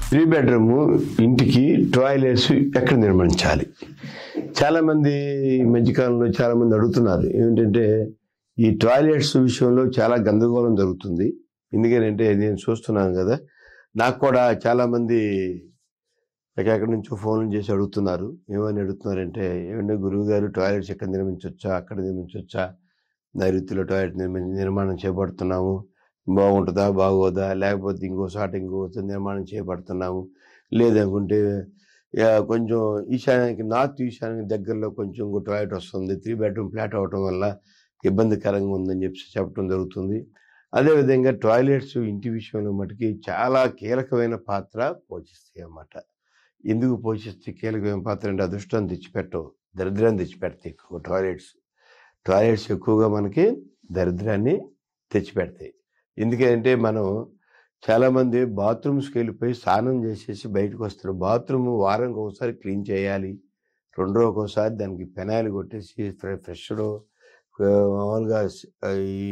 Three bedroom ఇంటికి toilets ఎక్కడ నిర్మించాలి? చాలామంది ఈ మధ్యకాలంలో చాలామంది అడుగుతున్నారు ఏమిటంటే ఈ టాయిలెట్స్ విషయంలో చాలా గందరగోళం జరుగుతుంది. ఎందుకంటే నేను చూస్తున్నాను కదా, నాకు కూడా చాలామంది ఎక్కడి నుంచో ఫోన్లు చేసి అడుగుతున్నారు. ఏమని అడుగుతున్నారంటే, ఏమంటే గురువు గారు టాయిలెట్స్ ఎక్కడ నిర్మించవచ్చా, అక్కడ నిర్మించవచ్చా, నైరుతిలో టాయిలెట్ నిర్మాణం చేపడుతున్నాము, బాగుంటుందా బాగోదా, లేకపోతే ఇంకో నిర్మాణం చేపడుతున్నాము, లేదనుకుంటే కొంచెం ఈశాన్యానికి నార్త్ ఈశాన్యానికి దగ్గరలో కొంచెం ఇంకో టాయిలెట్ వస్తుంది, 3 బెడ్రూమ్ ఫ్లాట్ అవటం వల్ల ఇబ్బందికరంగా ఉందని చెప్పడం జరుగుతుంది. అదేవిధంగా టాయిలెట్స్ ఇంటి విషయంలో మటుకి చాలా కీలకమైన పాత్ర పోషిస్తాయి అన్నమాట. ఎందుకు పోషిస్తే కీలకమైన పాత్ర అంటే అదృష్టాన్ని తెచ్చిపెట్టవు, దరిద్రాన్ని తెచ్చిపెడతాయి. ఎక్కువ టాయిలెట్స్ ఎక్కువగా మనకి దరిద్రాన్ని తెచ్చిపెడతాయి. ఎందుకంటే మనం చాలామంది బాత్రూమ్స్కి వెళ్ళిపోయి స్నానం చేసేసి బయటకు వస్తారు. బాత్రూమ్ వారానికి ఒకసారి క్లీన్ చేయాలి, 2 రోజులకు ఒకసారి దానికి పెనాయిల్ కొట్టేసి ఫ్రెష్లో మామూలుగా ఈ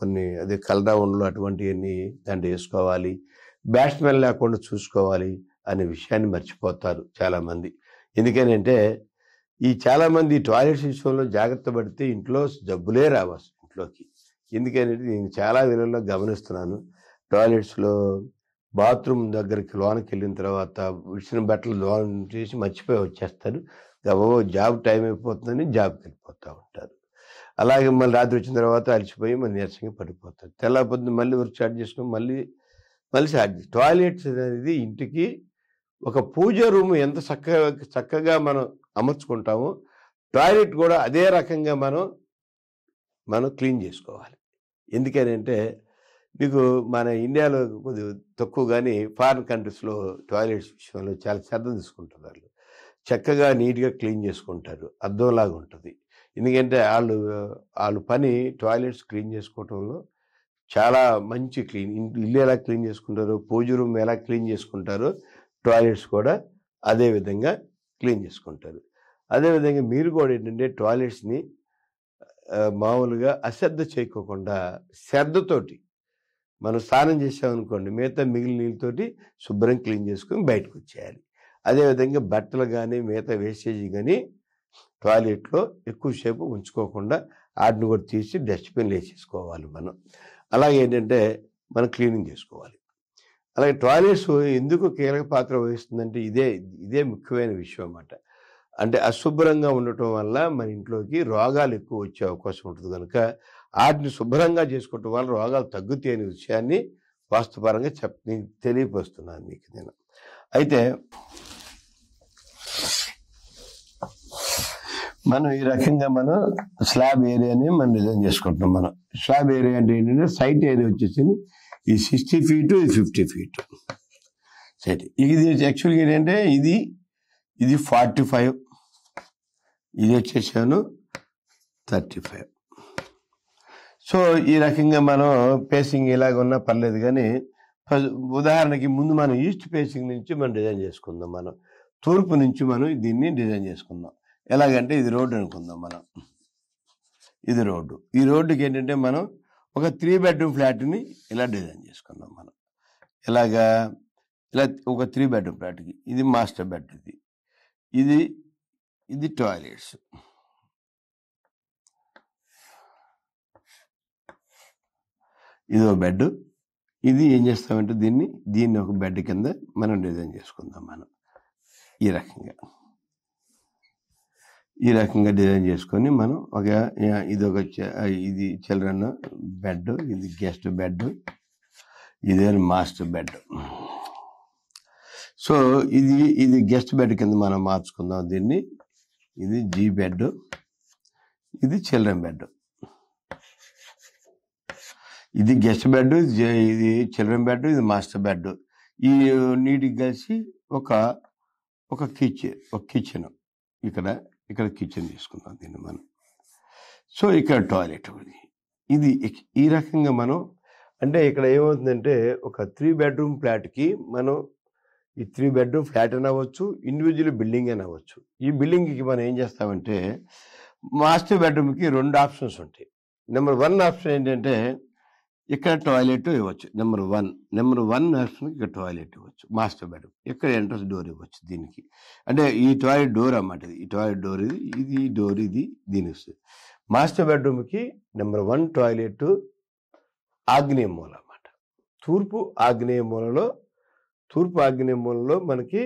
కొన్ని అదే కలరా ఉండలు అటువంటివన్నీ దాంట్లో వేసుకోవాలి, బ్యాడ్ స్మెల్ లేకుండా చూసుకోవాలి అనే విషయాన్ని మర్చిపోతారు చాలామంది. ఎందుకనంటే చాలామంది టాయిలెట్స్ విషయంలో జాగ్రత్త పడితే ఇంట్లో జబ్బులే రావచ్చు ఇంట్లోకి. ఎందుకంటే నేను చాలా వీళ్ళలో గమనిస్తున్నాను, టాయిలెట్స్లో బాత్రూమ్ దగ్గరికి లోనకి వెళ్ళిన తర్వాత విడిచిన బట్టలు లోన చేసి మర్చిపోయి వచ్చేస్తారు. జాబ్ టైం అయిపోతుందని జాబ్కి వెళ్ళిపోతూ ఉంటారు. అలాగే మళ్ళీ రాత్రి వచ్చిన తర్వాత అలసిపోయి మళ్ళీ నీరసంగా పడిపోతారు. తెల్లపొద్దున మళ్ళీ వర్క్ స్టార్ట్ చేసుకుని మళ్ళీ స్టార్ట్ చేసి టాయిలెట్స్ అనేది ఇంటికి ఒక పూజ రూమ్ ఎంత చక్కగా మనం అమర్చుకుంటామో టాయిలెట్ కూడా అదే రకంగా మనం క్లీన్ చేసుకోవాలి. ఎందుకనంటే మీకు మన ఇండియాలో కొద్దిగా తక్కువ, కానీ ఫారిన్ కంట్రీస్లో టాయిలెట్స్ విషయంలో చాలా శ్రద్ధ తీసుకుంటారు. వాళ్ళు చక్కగా నీట్గా క్లీన్ చేసుకుంటారు, అద్దంలాగా ఉంటుంది. ఎందుకంటే వాళ్ళు పని టాయిలెట్స్ క్లీన్ చేసుకోవటంలో చాలా మంచి ఇల్లు ఎలా క్లీన్ చేసుకుంటారో, పూజ రూమ్ ఎలా క్లీన్ చేసుకుంటారో టాయిలెట్స్ కూడా అదే విధంగా క్లీన్ చేసుకుంటారు. అదేవిధంగా మీరు కూడా ఏంటంటే టాయిలెట్స్ని మామూలుగా అశ్రద్ధ చేయకోకుండా శ్రద్ధతోటి మనం స్నానం చేసామనుకోండి, మిగతా మిగిలిన నీళ్ళతోటి శుభ్రం క్లీన్ చేసుకొని బయటకు వచ్చేయాలి. అదేవిధంగా బట్టలు కానీ మిగతా వేస్టేజ్ కానీ టాయిలెట్లో ఎక్కువసేపు ఉంచుకోకుండా వాటిని కూడా తీసి డస్ట్బిన్లు వేసేసుకోవాలి మనం. అలాగే ఏంటంటే మనం క్లీనింగ్ చేసుకోవాలి. అలాగే టాయిలెట్స్ ఎందుకు కీలక పాత్ర వహిస్తుందంటే ఇదే ముఖ్యమైన విషయం అన్నమాట. అంటే అశుభ్రంగా ఉండటం వల్ల మన ఇంట్లోకి రోగాలు ఎక్కువ వచ్చే అవకాశం ఉంటుంది. కనుక వాటిని శుభ్రంగా చేసుకోవటం వల్ల రోగాలు తగ్గుతాయి అనే విషయాన్ని వాస్తవపరంగా తెలియపరుస్తున్నాను మీకు నేను. అయితే మనం ఈ రకంగా స్లాబ్ ఏరియాని మనం డిజైన్ చేసుకుంటున్నాం. మనం స్లాబ్ ఏరియా అంటే ఏంటంటే సైట్ ఏరియా వచ్చేసి ఈ 60 feet, ఇది 50 feet సైట్. ఇది యాక్చువల్గా ఏంటంటే ఇది 45, ఇది వచ్చేసాను 35. సో ఈ రకంగా మనం పేసింగ్ ఇలాగ ఉన్నా పర్లేదు, కానీ ఉదాహరణకి ముందు మనం ఈస్ట్ పేసింగ్ నుంచి మనం డిజైన్ చేసుకుందాం. మనం తూర్పు నుంచి మనం దీన్ని డిజైన్ చేసుకుందాం. ఎలాగంటే ఇది రోడ్డు అనుకుందాం మనం, ఇది రోడ్డు. ఈ రోడ్డుకి ఏంటంటే మనం ఒక 3 bedroom ఫ్లాట్ని ఇలా డిజైన్ చేసుకుందాం. మనం ఇలా ఒక 3 bedroom ఫ్లాట్కి ఇది మాస్టర్ బెడ్, ఇది టాయిలెట్స్, ఇది ఒక బెడ్. ఇది ఏం చేస్తామంటే దీన్ని ఒక బెడ్ కింద మనం డిజైన్ చేసుకుందాం. మనం ఈ రకంగా డిజైన్ చేసుకొని మనం ఇది చిల్డ్రన్ బెడ్, ఇది గెస్ట్ బెడ్, ఇది మాస్టర్ బెడ్. సో ఇది గెస్ట్ బెడ్ కింద మనం మార్చుకుందాం దీన్ని. ఇది జీ బెడ్, ఇది చిల్డ్రన్ బెడ్. ఇది గెస్ట్ బెడ్, ఇది చిల్డ్రన్ బెడ్, ఇది మాస్టర్ బెడ్. ఈ నీటికి కలిసి ఒక కిచెన్ ఇక్కడ కిచెన్ తీసుకుందాం దీన్ని మనం. సో ఇక్కడ టాయిలెట్. ఇది ఈ రకంగా మనం అంటే ఇక్కడ ఏమవుతుందంటే ఒక 3 bedroom ఫ్లాట్కి మనం ఈ 3 bedroom ఫ్లాట్ అని అవ్వచ్చు, ఇండివిజువల్ బిల్డింగ్ అని అవ్వచ్చు. ఈ బిల్డింగ్కి మనం ఏం చేస్తామంటే మాస్టర్ బెడ్రూమ్కి 2 ఆప్షన్స్ ఉంటాయి. నెంబర్ 1 ఆప్షన్ ఏంటంటే ఇక్కడ టాయిలెట్ ఇవ్వచ్చు. నెంబర్ 1 ఆప్షన్కి ఇక్కడ టాయిలెట్ ఇవ్వచ్చు. మాస్టర్ బెడ్రూమ్ ఇక్కడ ఎంట్రన్స్ డోర్ ఇవ్వచ్చు దీనికి. అంటే ఈ టాయిలెట్ డోర్ అన్నమాట. ఈ టాయిలెట్ డోర్ ఇది డోర్ ఇది దీనికి వస్తుంది. మాస్టర్ బెడ్రూమ్కి నెంబర్ 1 టాయిలెట్ ఆగ్నేయ మూల అన్నమాట. తూర్పు ఆగ్నేయ మూలలో మనకి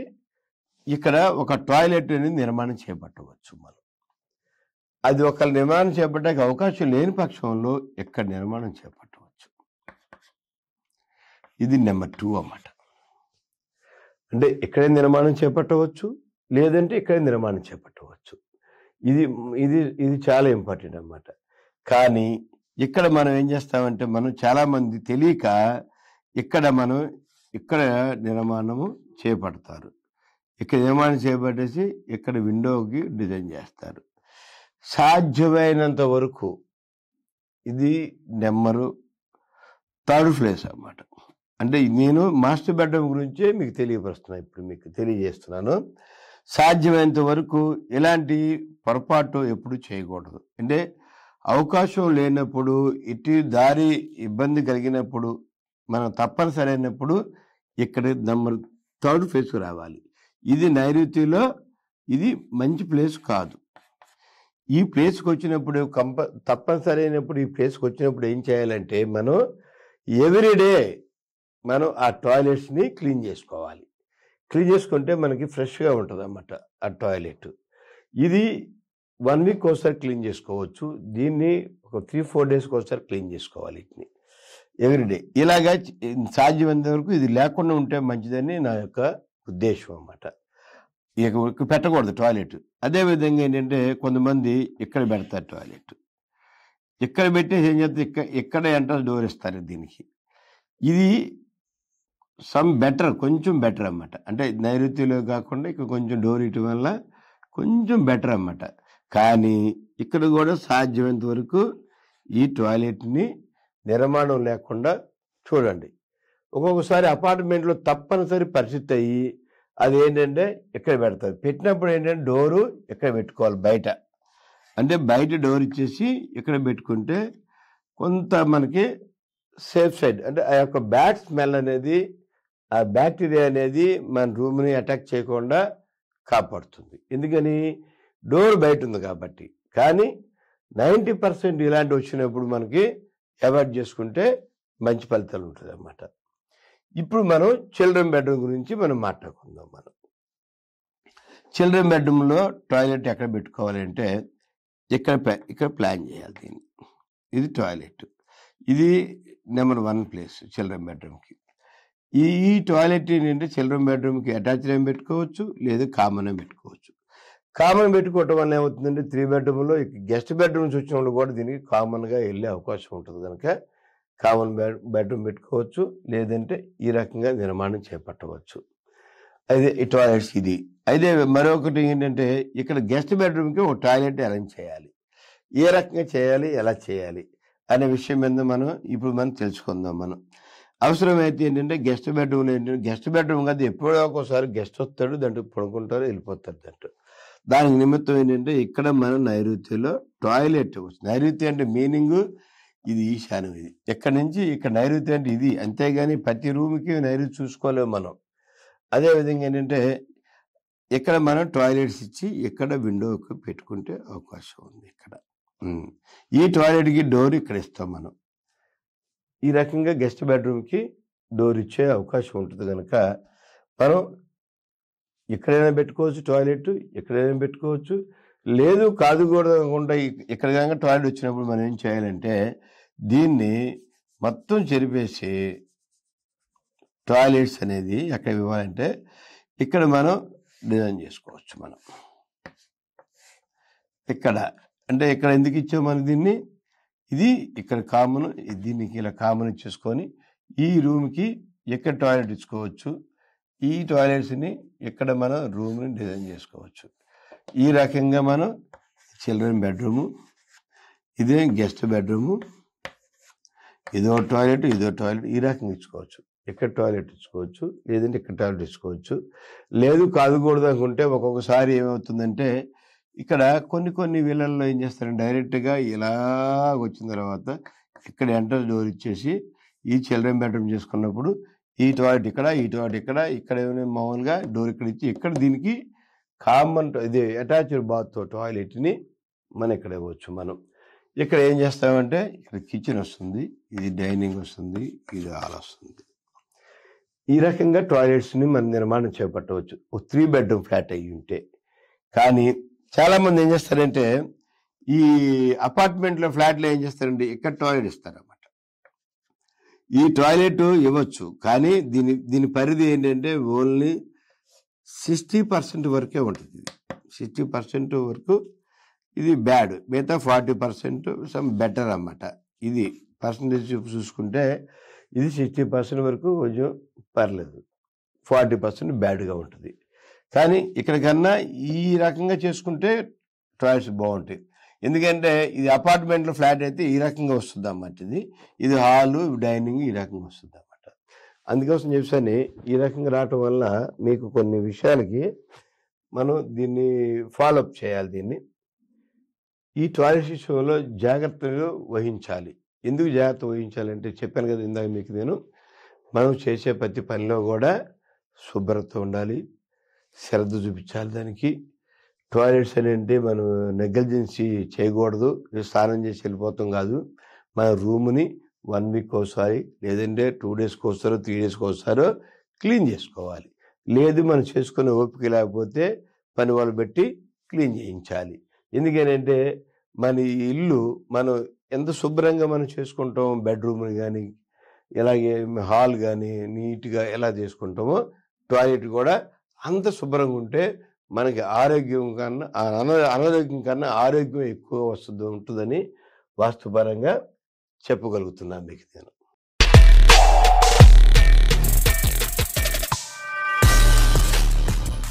ఇక్కడ ఒక టాయిలెట్ అనేది నిర్మాణం చేపట్టవచ్చు మనం. అది ఒక నిర్మాణం చేపట్టడానికి అవకాశం లేని పక్షంలో ఎక్కడ నిర్మాణం చేపట్టవచ్చు. ఇది నెంబర్ 2 అన్నమాట. అంటే ఇక్కడే నిర్మాణం చేపట్టవచ్చు, లేదంటే ఇక్కడే నిర్మాణం చేపట్టవచ్చు. ఇది చాలా ఇంపార్టెంట్ అన్నమాట. కానీ ఇక్కడ మనం ఏం చేస్తామంటే మనం చాలామంది తెలియక ఇక్కడ నిర్మాణము చేపడతారు. ఇక్కడ నిర్మాణం చేపట్టేసి ఇక్కడ విండోకి డిజైన్ చేస్తారు. సాధ్యమైనంత వరకు ఇది నెంబరు 3rd ప్లేస్ అన్నమాట. అంటే నేను మాస్టర్ బెడ్రూమ్ గురించే మీకు తెలియపరుస్తున్నాను, ఇప్పుడు మీకు తెలియజేస్తున్నాను. సాధ్యమైనంత వరకు ఎలాంటి పొరపాటు ఎప్పుడు చేయకూడదు. అంటే అవకాశం లేనప్పుడు, ఇటు దారి ఇబ్బంది కలిగినప్పుడు, మనం తప్పనిసరి అయినప్పుడు ఇక్కడ నెంబర్ 3rd ప్లేస్కి రావాలి. ఇది నైరుతిలో ఇది మంచి ప్లేస్ కాదు. ఈ ప్లేస్కి వచ్చినప్పుడు తప్పనిసరి అయినప్పుడు ఈ ప్లేస్కి వచ్చినప్పుడు ఏం చేయాలంటే మనం ఎవ్రీడే మనం ఆ టాయిలెట్స్ని క్లీన్ చేసుకోవాలి. క్లీన్ చేసుకుంటే మనకి ఫ్రెష్గా ఉంటుంది అన్నమాట ఆ టాయిలెట్. ఇది 1 వీక్ ఒకసారి క్లీన్ చేసుకోవచ్చు. దీన్ని ఒక 3-4 డేస్కి ఒకసారి క్లీన్ చేసుకోవాలి వీటిని ఎవ్రీడే. ఇలాగా సాధ్యమైనంత వరకు ఇది లేకుండా ఉంటే మంచిదని నా యొక్క ఉద్దేశం అన్నమాట. ఇక పెట్టకూడదు టాయిలెట్. అదేవిధంగా ఏంటంటే కొంతమంది ఇక్కడ పెడతారు టాయిలెట్. ఇక్కడ పెట్టేసి ఏం చేస్తారు, ఇక్కడ ఎంట్రన్స్ డోర్ ఇస్తారు దీనికి. ఇది కొంచెం బెటర్ అన్నమాట. అంటే నైరుతిలో కాకుండా ఇక్కడ కొంచెం డోర్ ఇవ్వడం వల్ల కొంచెం బెటర్ అన్నమాట. కానీ ఇక్కడ కూడా సాధ్యమైనంత వరకు ఈ టాయిలెట్ని నిర్మాణం లేకుండా చూడండి. ఒక్కొక్కసారి అపార్ట్మెంట్లో తప్పనిసరి పరిస్థితి అయ్యి అదేంటంటే ఇక్కడ పెడతారు. పెట్టినప్పుడు ఏంటంటే డోరు ఇక్కడ పెట్టుకోవాలి బయట. అంటే బయట డోర్ ఇచ్చేసి ఇక్కడ పెట్టుకుంటే కొంత మనకి సేఫ్ సైడ్. అంటే ఆ యొక్క బ్యాడ్ స్మెల్ అనేది, ఆ బ్యాక్టీరియా అనేది మన రూమ్ని అటాక్ చేయకుండా కాపాడుతుంది. ఎందుకని డోర్ బయట ఉంది కాబట్టి. కానీ 90% ఇలాంటి వచ్చినప్పుడు మనకి అవాయిడ్ చేసుకుంటే మంచి ఫలితాలు ఉంటుంది అన్నమాట. ఇప్పుడు మనం చిల్డ్రన్ బెడ్రూమ్ గురించి మనం మాట్లాడుకుందాం. చిల్డ్రన్ బెడ్రూమ్లో టాయిలెట్ ఎక్కడ పెట్టుకోవాలి అంటే ఇక్కడ ప్లాన్ చేయాలి దీన్ని. ఇది టాయిలెట్. ఇది నెంబర్ 1 ప్లేస్ చిల్డ్రన్ బెడ్రూమ్కి. ఈ టాయిలెట్ ఏంటంటే చిల్డ్రన్ బెడ్రూమ్కి అటాచ్డ్ ఏం పెట్టుకోవచ్చు, లేదా కామన్ ఏం పెట్టుకోవచ్చు. కామన్ పెట్టుకోవటం వల్ల ఏమవుతుందంటే 3 బెడ్రూమ్లో గెస్ట్ బెడ్రూమ్స్ వచ్చిన వాళ్ళు కూడా దీనికి కామన్గా వెళ్ళే అవకాశం ఉంటుంది. కనుక కామన్ బెడ్రూమ్ పెట్టుకోవచ్చు, లేదంటే ఈ రకంగా నిర్మాణం చేపట్టవచ్చు. అయితే ఈ టాయిలెట్స్ ఇది. అయితే మరొకటి ఏంటంటే ఇక్కడ గెస్ట్ బెడ్రూమ్కి ఒక టాయిలెట్ అరేంజ్ చేయాలి. ఏ రకంగా చేయాలి, ఎలా చేయాలి అనే విషయం మీద మనం తెలుసుకుందాం. అవసరమైతే ఏంటంటే గెస్ట్ బెడ్రూమ్లో ఏంటంటే గెస్ట్ బెడ్రూమ్ కాదు, ఎప్పుడో ఒకసారి గెస్ట్ వస్తాడు, దాంట్లో పడుకుంటారు, వెళ్ళిపోతారు. దానికి నిమిత్తం ఏంటంటే ఇక్కడ మనం నైరుతిలో టాయిలెట్. నైరుతి అంటే మీనింగ్ ఇది ఈశాన్యం. ఇది ఎక్కడి నుంచి ఇక్కడ నైరుతి అంటే ఇది. అంతేగాని ప్రతి రూమ్కి నైరుతి చూసుకోలేము మనం. అదేవిధంగా ఏంటంటే ఇక్కడ మనం టాయిలెట్స్ ఇచ్చి ఇక్కడ విండోకి పెట్టుకుంటే అవకాశం ఉంది. ఇక్కడ ఈ టాయిలెట్కి డోర్ ఇక్కడ ఇస్తాం మనం. ఈ రకంగా గెస్ట్ బెడ్రూమ్కి డోర్ ఇచ్చే అవకాశం ఉంటుంది. కనుక మనం ఎక్కడైనా పెట్టుకోవచ్చు టాయిలెట్, ఎక్కడైనా పెట్టుకోవచ్చు. లేదు కాదు కూడా ఇక్కడ కనుక టాయిలెట్ వచ్చినప్పుడు మనం ఏం చేయాలంటే దీన్ని మొత్తం చెరిపేసి టాయిలెట్స్ అనేది ఎక్కడ ఇవ్వాలంటే ఇక్కడ మనం డిజైన్ చేసుకోవచ్చు. మనం ఇక్కడ అంటే ఇక్కడ ఎందుకు ఇచ్చాం మనం దీన్ని, ఇది ఇక్కడ కామన్, దీనికి ఇలా కామన్ ఇచ్చేసుకొని ఈ రూమ్కి ఎక్కడ టాయిలెట్ ఇచ్చుకోవచ్చు. ఈ టాయిలెట్స్ని ఇక్కడ మనం రూమ్ని డిజైన్ చేసుకోవచ్చు. ఈ రకంగా మనం చిల్డ్రన్ బెడ్రూము, ఇదే గెస్ట్ బెడ్రూము, ఇదో టాయిలెట్, ఈ రకంగా ఇచ్చుకోవచ్చు. ఇక్కడ టాయిలెట్ ఇచ్చుకోవచ్చు, లేదంటే ఇక్కడ టాయిలెట్ ఇచ్చుకోవచ్చు. లేదు కాదుకూడదు అనుకుంటే ఒక్కొక్కసారి ఏమవుతుందంటే ఇక్కడ కొన్ని వీళ్ళల్లో ఏం చేస్తారంటే డైరెక్ట్గా ఇలా వచ్చిన తర్వాత ఇక్కడ ఎంట్రన్స్ డోర్ ఇచ్చేసి ఈ చిల్డ్రన్ బెడ్రూమ్ చేసుకున్నప్పుడు ఈ టాయిలెట్ ఇక్కడ, ఈ టాయిలెట్ ఇక్కడ, ఇక్కడ ఏమైనా మామూలుగా డోర్ ఇక్కడ ఇచ్చి ఇక్కడ దీనికి కామన్ ఇది అటాచ్డ్ బాత్ టాయిలెట్ని మనం ఇక్కడ ఇవ్వచ్చు. మనం ఇక్కడ ఏం చేస్తామంటే ఇక్కడ కిచెన్ వస్తుంది, ఇది డైనింగ్ వస్తుంది, ఇది హాల్ వస్తుంది. ఈ రకంగా టాయిలెట్స్ని మనం నిర్మాణం చేపట్టవచ్చు 3 బెడ్రూమ్ ఫ్లాట్ అయ్యి ఉంటే. కానీ చాలామంది ఏం చేస్తారంటే ఈ అపార్ట్మెంట్లో ఫ్లాట్లో ఏం చేస్తారంటే ఇక్కడ టాయిలెట్ ఇస్తారన్నమాట. ఈ టాయిలెట్ ఇవ్వచ్చు, కానీ దీని పరిధి ఏంటంటే ఓన్లీ 60% వరకే ఉంటుంది. 60% వరకు ఇది బ్యాడ్, మిగతా 40% సమ్ బెటర్ అన్నమాట. ఇది పర్సంటేజ్ చూసుకుంటే ఇది 60% వరకు కొంచెం పర్లేదు, 40% బ్యాడ్గా ఉంటుంది. కానీ ఇక్కడ కన్నా ఈ రకంగా చేసుకుంటే టాయిలెట్స్ బాగుంటాయి. ఎందుకంటే ఇది అపార్ట్మెంట్లో ఫ్లాట్ అయితే ఈ రకంగా వస్తుంది అన్నమాట. ఇది హాలు, డైనింగ్ ఈ రకంగా వస్తుంది అన్నమాట. అందుకోసం చెప్పని ఈ రకంగా రావటం వల్ల మీకు కొన్ని విషయాలకి మనం దీన్ని ఫాలోఅప్ చేయాలి. దీన్ని ఈ టాయిలెట్ విషయంలో జాగ్రత్తలు వహించాలి. ఎందుకు జాగ్రత్త వహించాలంటే చెప్పాను కదా ఇందాక మీకు నేను, మనం చేసే ప్రతి పనిలో కూడా శుభ్రత ఉండాలి, శ్రద్ధ చూపించాలి దానికి. టాయిలెట్స్ అంటే మనం నెగ్లిజెన్సీ చేయకూడదు, స్నానం చేసి వెళ్ళిపోతాం కాదు. మన రూమ్ని 1 వీక్ ఒకసారి, లేదంటే 2 డేస్కి ఒకసారో 3 డేస్కి ఒకసారో క్లీన్ చేసుకోవాలి. లేదు మనం చేసుకునే ఓపిక లేకపోతే పని వాళ్ళు పెట్టి క్లీన్ చేయించాలి. ఎందుకనంటే మన ఇల్లు మనం ఎంత శుభ్రంగా మనం చేసుకుంటాం, బెడ్రూమ్ని కానీ ఇలాగే హాల్ కానీ నీట్గా ఎలా చేసుకుంటామో టాయిలెట్ కూడా అంత శుభ్రంగా ఉంటే మనకి ఆరోగ్యం కన్నా అనారోగ్యం కన్నా ఆరోగ్యం ఎక్కువ ఉంటుందని వాస్తుపరంగా చెప్పగలుగుతున్నాను మీకు నేను.